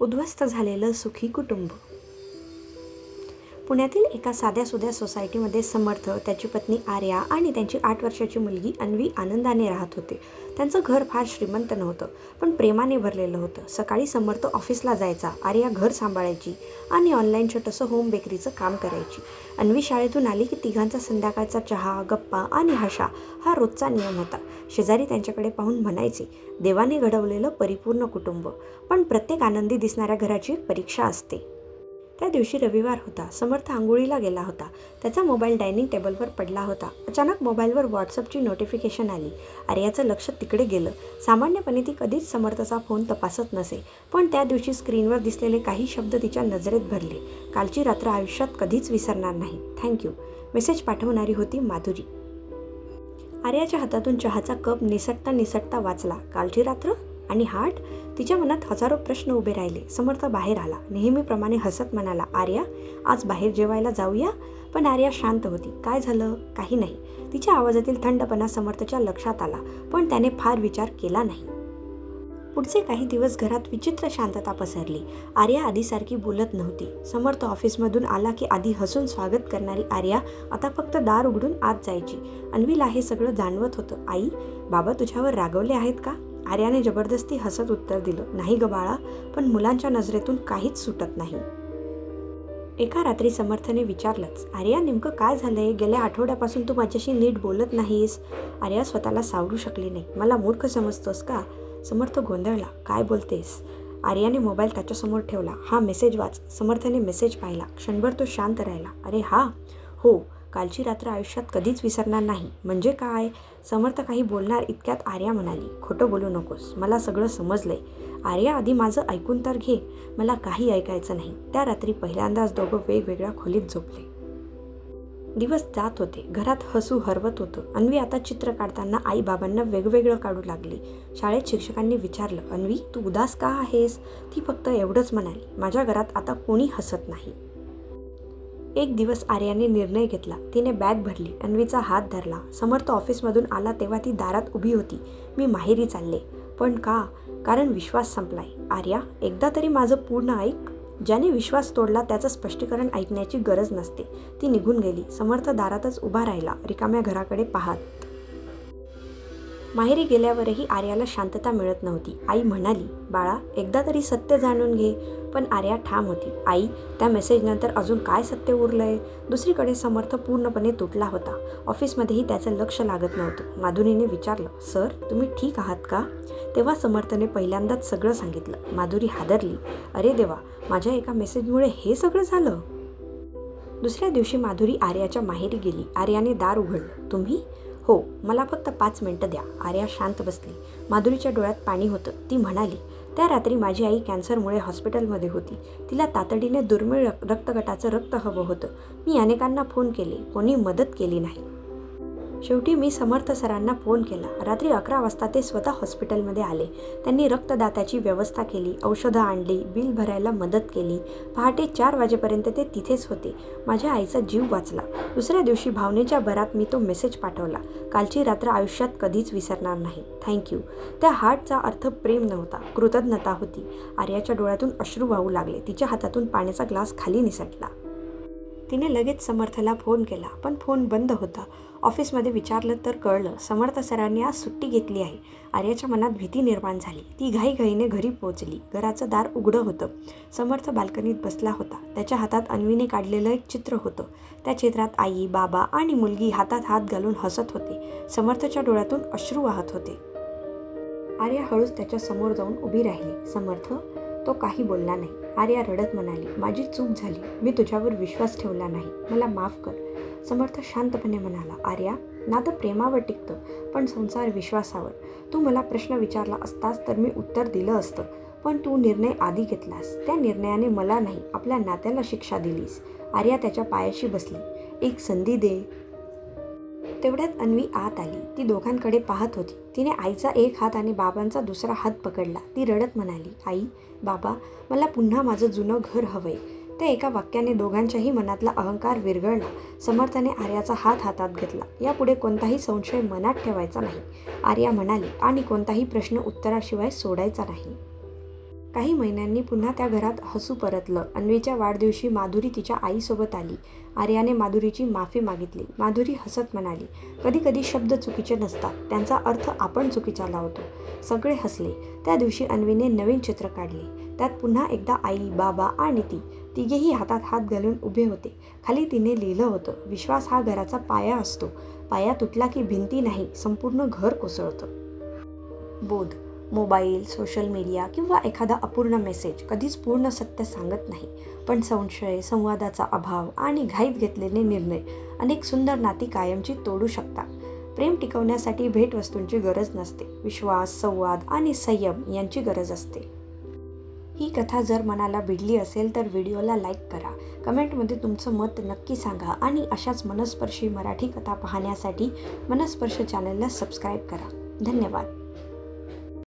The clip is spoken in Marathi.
उद्ध्वस्त झालेलं सुखी कुटुंब. पुण्यातील एका साध्यासुध्या सोसायटीमध्ये समर्थ, त्याची पत्नी आर्या आणि त्यांची 8 वर्षाची मुलगी अन्वी आनंदाने राहत होते. त्यांचं घर फार श्रीमंत नव्हतं, पण प्रेमाने भरलेलं होतं. सकाळी समर्थ ऑफिसला जायचा, आर्या घर सांभाळायची आणि ऑनलाईन छोटंसं होम बेकरीचं काम करायची. अन्वी शाळेतून आली की तिघांचा संध्याकाळचा चहा, गप्पा आणि हशा हा रोजचा नियम होता. शेजारी त्यांच्याकडे पाहून म्हणायचे, देवाने घडवलेलं परिपूर्ण कुटुंब. पण प्रत्येक आनंदी दिसणाऱ्या घराची एक परीक्षा असते. त्या दिवशी रविवार होता. समर्थ आंघोळीला गेला होता. त्याचा मोबाईल डायनिंग टेबलवर पडला होता. अचानक मोबाईलवर व्हॉट्सअपची नोटिफिकेशन आली. आर्याचं लक्ष तिकडे गेलं. सामान्यपणे ती कधीच समर्थचा फोन तपासत नसे, पण त्या दिवशी स्क्रीनवर दिसलेले काही शब्द तिच्या नजरेत भरले. कालची रात्र आयुष्यात कधीच विसरणार नाही. थँक्यू. मेसेज पाठवणारी होती माधुरी. आर्याच्या हातातून चहाचा कप निसटता निसटता वाचला. कालची रात्र आणि हार्ट. तिच्या मनात हजारो प्रश्न उभे राहिले. समर्थ बाहेर आला. नेहमीप्रमाणे हसत म्हणाला, आर्या, आज बाहेर जेवायला जाऊया? पण आर्या शांत होती. काय झालं? काही नाही. तिच्या आवाजातील थंडपणा समर्थच्या लक्षात आला, पण त्याने फार विचार केला नाही. पुढचे काही दिवस घरात विचित्र शांतता पसरली. आर्या आधीसारखी बोलत नव्हती. समर्थ ऑफिसमधून आला की आधी हसून स्वागत करणारी आर्या आता फक्त दार उघडून आत जायची. अन्वीला हे सगळं जाणवत होतं. आई, बाबा तुझ्यावर रागवले आहेत का? आर्याने जबरदस्ती हसत उत्तर दिलं, नाही ग बाळा, पण मुलांच्या नजरेतून काहीच सुटत नाही. एका रात्री समर्थने विचारलंच, आर्या, नेमकं काय झालंय? गेल्या आठवड्यापासून तू माझ्याशी नीट बोलत नाहीस. आर्या स्वतःला सावरू शकली नाही. मला मूर्ख समजतोस का? समर्थ गोंधळला. काय बोलतेस? आर्याने मोबाईल त्याच्यासमोर ठेवला. हा मेसेज वाच. समर्थने मेसेज पाहिला. क्षणभर तो शांत राहिला. अरे हा, हो, कालची रात्र आयुष्यात कधीच विसरणार नाही. म्हणजे काय? समर्थ काही बोलणार इतक्यात आर्या म्हणाली, खोटं बोलू नकोस. मला सगळं समजलंय. आर्या, आधी माझं ऐकून तर घे. मला काही ऐकायचं नाही. त्या रात्री पहिल्यांदाच दोघं वेगवेगळ्या खोलीत झोपले. दिवस जात होते. घरात हसू हरवत होतं. अन्वी आता चित्र काढताना आई बाबांना वेगवेगळं काढू लागली. शाळेत शिक्षकांनी विचारलं, अन्वी, तू उदास का आहेस? ती फक्त एवढंच म्हणाली, माझ्या घरात आता कोणी हसत नाही. एक दिवस आर्याने निर्णय घेतला. तिने बॅग भरली, अन्वीचा हात धरला. समर्थ ऑफिसमधून आला तेव्हा ती दारात उभी होती. मी माहेरी चालले. पण का? कारण विश्वास संपलाय. आर्या, एकदा तरी माझं पूर्ण ऐक. ज्याने विश्वास तोडला त्याचं स्पष्टीकरण ऐकण्याची गरज नसते. ती निघून गेली. समर्थ दारातच उभा राहिला, रिकाम्या घराकडे पाहत. माहेरी गेल्यावरही आर्याला शांतता मिळत नव्हती. आई म्हणाली, बाळा, एकदा तरी सत्य जाणून घे. पण आर्या ठाम होती. आई, त्या मेसेजनंतर अजून काय सत्य उरलंय? दुसरीकडे समर्थ पूर्णपणे तुटला होता. ऑफिसमध्येही त्याचं लक्ष लागत नव्हतं. माधुरीने विचारलं, सर, तुम्ही ठीक आहात का? तेव्हा समर्थने पहिल्यांदाच सगळं सांगितलं. माधुरी हादरली. अरे देवा, माझ्या एका मेसेजमुळे हे सगळं झालं? दुसऱ्या दिवशी माधुरी आर्याच्या माहेरी गेली. आर्याने दार उघडलं. तुम्ही? हो, मला फक्त 5 मिनिटं द्या. आर्या शांत बसली. माधुरीच्या डोळ्यात पाणी होतं. ती म्हणाली, त्या रात्री माझी आई कॅन्सरमुळे हॉस्पिटलमध्ये होती. तिला तातडीने दुर्मिळ रक्तगटाचं रक्त हवं होतं. मी अनेकांना फोन केले, कोणी मदत केली नाही. शेवटी मी समर्थ सरांना फोन केला. रात्री 11 वाजता ते स्वतः हॉस्पिटलमध्ये आले. त्यांनी रक्तदात्याची व्यवस्था केली, औषधं आणली, बिल भरायला मदत केली. पहाटे 4 वाजेपर्यंत ते तिथेच होते. माझ्या आईचा जीव वाचला. दुसऱ्या दिवशी भावनेच्या भरात मी तो मेसेज पाठवला, कालची रात्र आयुष्यात कधीच विसरणार नाही. थँक्यू. त्या हार्टचा अर्थ प्रेम नव्हता, कृतज्ञता होती. आर्याच्या डोळ्यातून अश्रू वाहू लागले. तिच्या हातातून पाण्याचा ग्लास खाली निसटला. तिने लगेच समर्थला फोन केला, पण फोन बंद होता. ऑफिसमध्ये विचारलं तर कळलं, समर्थ सरांनी आज सुट्टी घेतली आहे. आर्याच्या मनात भीती निर्माण झाली. ती घाईघाईने घरी पोहोचली. घराचं दार उघडं होतं. समर्थ बाल्कनीत बसला होता. त्याच्या हातात अन्वीने काढलेलं एक चित्र होतं. त्या चित्रात आई, बाबा आणि मुलगी हातात हात घालून हसत होते. समर्थच्या डोळ्यातून अश्रू वाहत होते. आर्या हळूच त्याच्या समोर जाऊन उभी राहिली. समर्थ? तो काही बोलला नाही. आर्या रडत म्हणाली, माझी चूक झाली. मी तुझ्यावर विश्वास ठेवला नाही. मला माफ कर. समर्थ शांतपणे म्हणाला, आर्या, नातं प्रेमावर टिकतं, पण संसार विश्वासावर. तू मला प्रश्न विचारला असतास तर मी उत्तर दिलं असतं, पण तू निर्णय आधी घेतलास. त्या निर्णयाने मला नाही, आपल्या नात्याला शिक्षा दिलीस. आर्या त्याच्या पायाशी बसली. एक संधी दे. तेवढ्यात अन्वी आत आली. ती दोघांकडे पाहत होती. तिने आईचा एक हात आणि बाबांचा दुसरा हात पकडला. ती रडत म्हणाली, आई, बाबा, मला पुन्हा माझं जुनं घर हवंय. त्या एका वाक्याने दोघांच्याही मनातला अहंकार विरघळला. समर्थाने आर्याचा हात हातात घेतला. यापुढे कोणताही संशय मनात ठेवायचा नाही, आर्या म्हणाली, आणि कोणताही प्रश्न उत्तराशिवाय सोडायचा नाही. काही महिन्यांनी पुन्हा त्या घरात हसू परतलं. अन्वीच्या वाढदिवशी माधुरी तिच्या आईसोबत आली. आर्याने माधुरीची माफी मागितली. माधुरी हसत म्हणाली, कधी कधी शब्द चुकीचे नसतात, त्यांचा अर्थ आपण चुकीचा लावतो. सगळे हसले. त्या दिवशी अन्वीने नवीन चित्र काढले. त्यात पुन्हा एकदा आई, बाबा आणि ती तिघेही हातात हात घालून उभे होते. खाली तिने लिहिलं होतं, विश्वास हा घराचा पाया असतो. पाया तुटला की भिंती नाही, संपूर्ण घर कोसळतं. बोध: मोबाईल, सोशल मीडिया किंवा एखादा अपूर्ण मेसेज कधीच पूर्ण सत्य सांगत नाही. पण संशय, संवादाचा अभाव आणि घाईत घेतलेले निर्णय अनेक सुंदर नाती कायमची तोडू शकतात. प्रेम टिकवण्यासाठी भेटवस्तूंची गरज नसते. विश्वास, संवाद आणि संयम यांची गरज असते. ही कथा जर मनाला भिडली असेल तर व्हिडिओला लाईक करा. कमेंटमध्ये तुमचं मत नक्की सांगा आणि अशाच मनस्पर्शी मराठी कथा पाहण्यासाठी मनस्पर्श चॅनलला सबस्क्राईब करा. धन्यवाद.